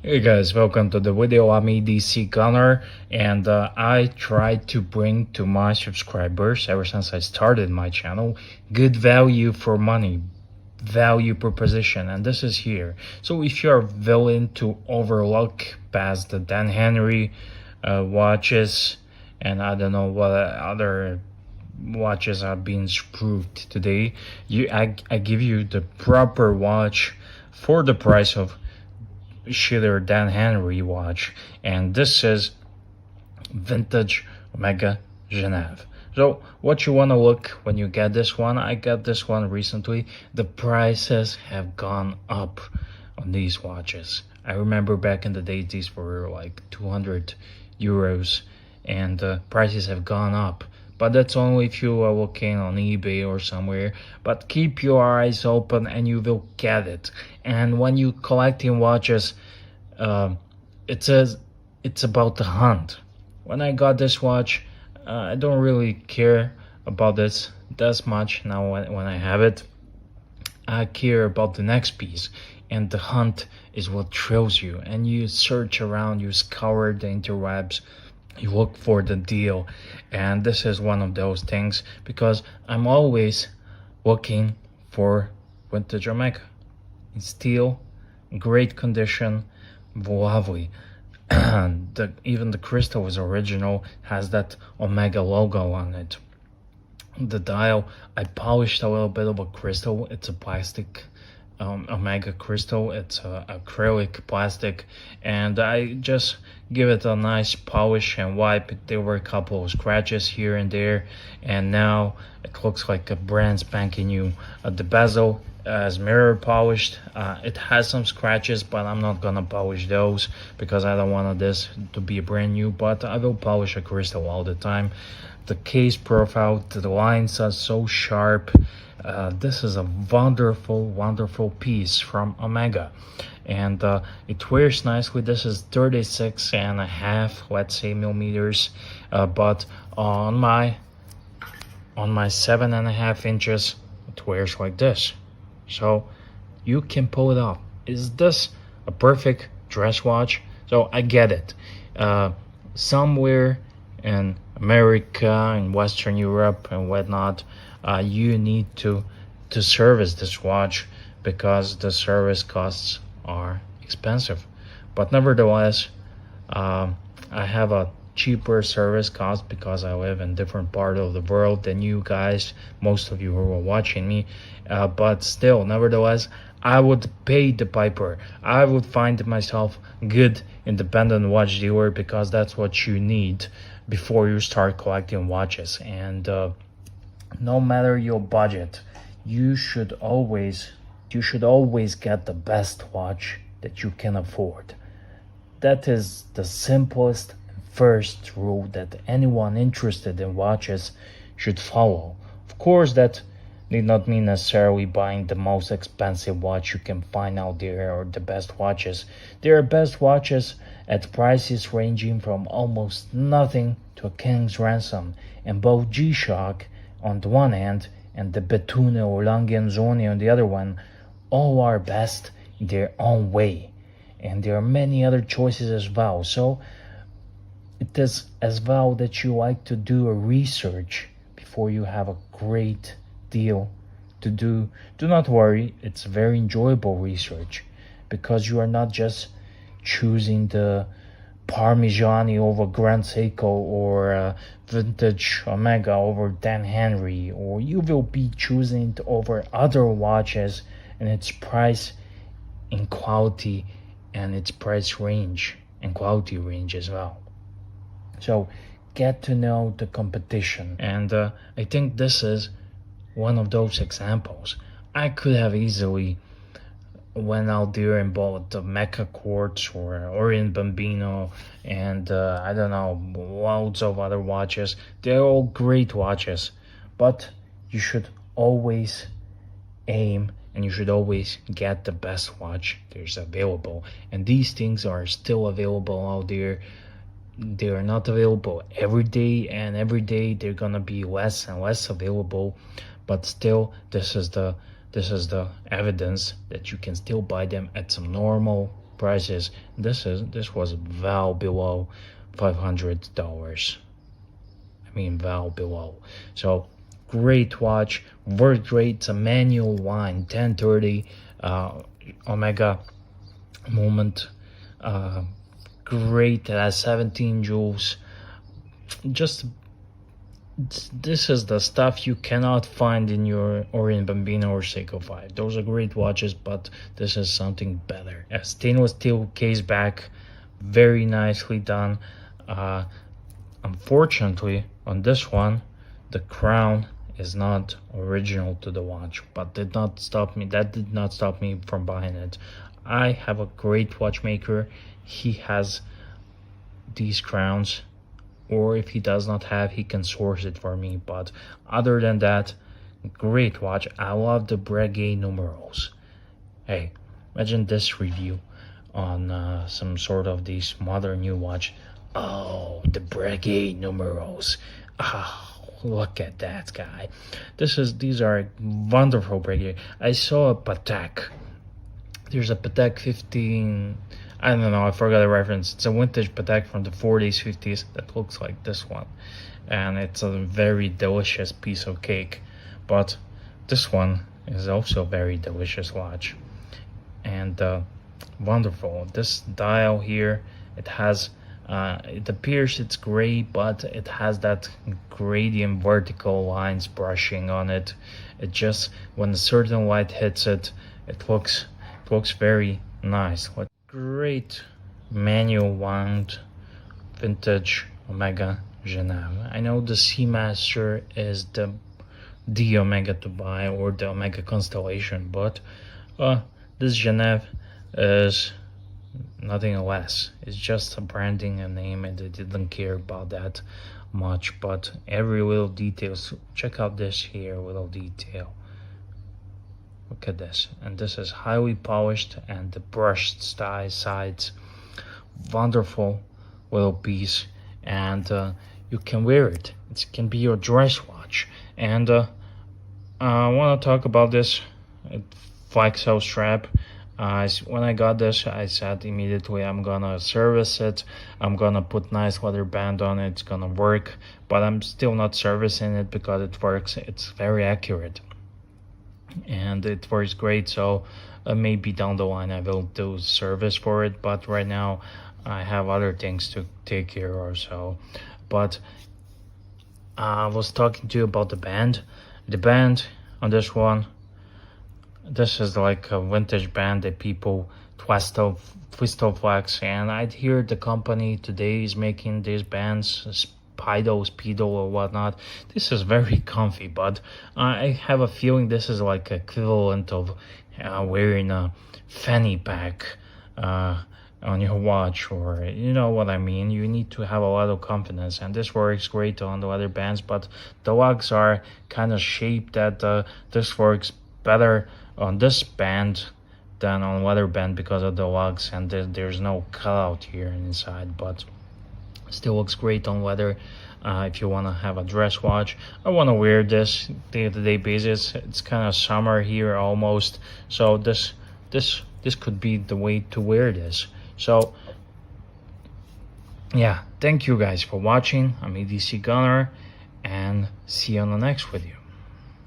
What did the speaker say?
Hey guys, welcome to the video. I'm EDC Gunner, and I try to bring to my subscribers, ever since I started my channel, good value for money, value proposition, and this is here. So if you're willing to overlook past the Dan Henry watches, and I don't know what other watches are being screwed today, I give you the proper watch for the price of shitter Dan Henry watch, and this is vintage Omega Geneve. So what you want to look when you get this one, I got this one recently. The prices have gone up on these watches. I remember back in the day these were like 200 euros, and prices have gone up. But that's only if you are looking on eBay or somewhere. But keep your eyes open and you will get it. And when you collecting watches, it says it's about the hunt. When I got this watch, I don't really care about this that much. Now when I have it, I care about the next piece. And the hunt is what thrills you. And you search around, you scour the interwebs, you look for the deal. And this is one of those things, because I'm always looking for vintage Omega in steel, great condition, lovely. Even the crystal is original, has that Omega logo on it. The dial, I polished a little bit of a crystal. It's a plastic Omega crystal. It's acrylic plastic, and I just give it a nice polish and wipe. There were a couple of scratches here and there, and now it looks like a brand spanking new. The bezel is mirror polished. It has some scratches, but I'm not gonna polish those because I don't want this to be brand new, but I will polish a crystal all the time. The case profile, the lines are so sharp. This is a wonderful piece from Omega, and it wears nicely. This is 36.5, let's say, millimeters, but on my 7.5 inches, it wears like this. So you can pull it off. Is this a perfect dress watch? So I get it. Somewhere in America, in Western Europe and whatnot, you need to service this watch because the service costs are expensive. But nevertheless, I have a cheaper service cost because I live in different part of the world than you guys, most of you who are watching me. But still, nevertheless, I would pay the piper. I would find myself good independent watch dealer, because that's what you need before you start collecting watches. And no matter your budget, you should always get the best watch that you can afford. That is the simplest first rule that anyone interested in watches should follow. Of course, that need not mean necessarily buying the most expensive watch you can find out there or the best watches. There are best watches at prices ranging from almost nothing to a king's ransom, and both G-Shock on the one hand and the Bethune or Lange & on the other one, all are best in their own way, and there are many other choices as well. So it is as well that you like to do a research before you have a great deal to do. Do not worry, it's very enjoyable research, because you are not just choosing the Parmigiani over Grand Seiko or vintage Omega over Dan Henry, or you will be choosing it over other watches and its price in quality and its price range and quality range as well. So get to know the competition, and I think this is one of those examples. I could have easily went out there and bought the Mecca Quartz or Orient Bambino and I don't know, loads of other watches. They're all great watches, but you should always aim and you should always get the best watch there's available. And these things are still available out there. They are not available every day, and every day they're gonna be less and less available, but still this is the evidence that you can still buy them at some normal prices. This was well below $500. I mean, well below. So great watch, very great. It's a manual line, 1030 Omega moment. Great. It has 17 joules. Just this is the stuff you cannot find in your Orient Bambino or Seiko 5. Those are great watches, but this is something better. A stainless steel case back, very nicely done. Unfortunately, on this one, the crown is not original to the watch, but that did not stop me from buying it. I have a great watchmaker. He has these crowns, or if he does not have, he can source it for me. But other than that, great watch. I love the Breguet numerals. Hey, imagine this review on some sort of these modern new watch. Oh, the Breguet numerals. Oh, look at that guy. These are wonderful Breguet. I saw a Patek. There's a Patek 15, I don't know, I forgot the reference. It's a vintage Patek from the 40s, 50s that looks like this one. And it's a very delicious piece of cake. But this one is also a very delicious watch. And wonderful. This dial here, it has, it appears it's gray, but it has that gradient vertical lines brushing on it. It just, when a certain light hits it, it looks very nice. What great manual wound vintage Omega Geneve. I know the Seamaster is the Omega to buy, or the Omega Constellation, but this Geneve is nothing less. It's just a branding and name, and they didn't care about that much. But every little detail, so check out this here little detail. Look at this, and this is highly polished, and the brushed sides, wonderful little piece, and you can wear it. It can be your dress watch. And I want to talk about this flexo strap. When I got this, I said immediately I'm gonna service it. I'm gonna put nice leather band on it. It's gonna work, but I'm still not servicing it because it works. It's very accurate and it works great. So maybe down the line I will do service for it, but right now I have other things to take care of. So, but I was talking to you about the band on this one. This is like a vintage band that people twist off flex, and I'd hear the company today is making these bands, Speedo or whatnot. This is very comfy, but I have a feeling this is like equivalent of wearing a fanny pack on your watch, or you know what I mean. You need to have a lot of confidence, and this works great on the other bands, but the lugs are kind of shaped that this works better on this band than on leather band because of the lugs, and there's no cutout here inside, but still looks great on leather. If you want to have a dress watch, I want to wear this day-to-day basis. It's kind of summer here almost, so this could be the way to wear this. So yeah, thank you guys for watching. I'm EDC Gunner, and see you on the next video.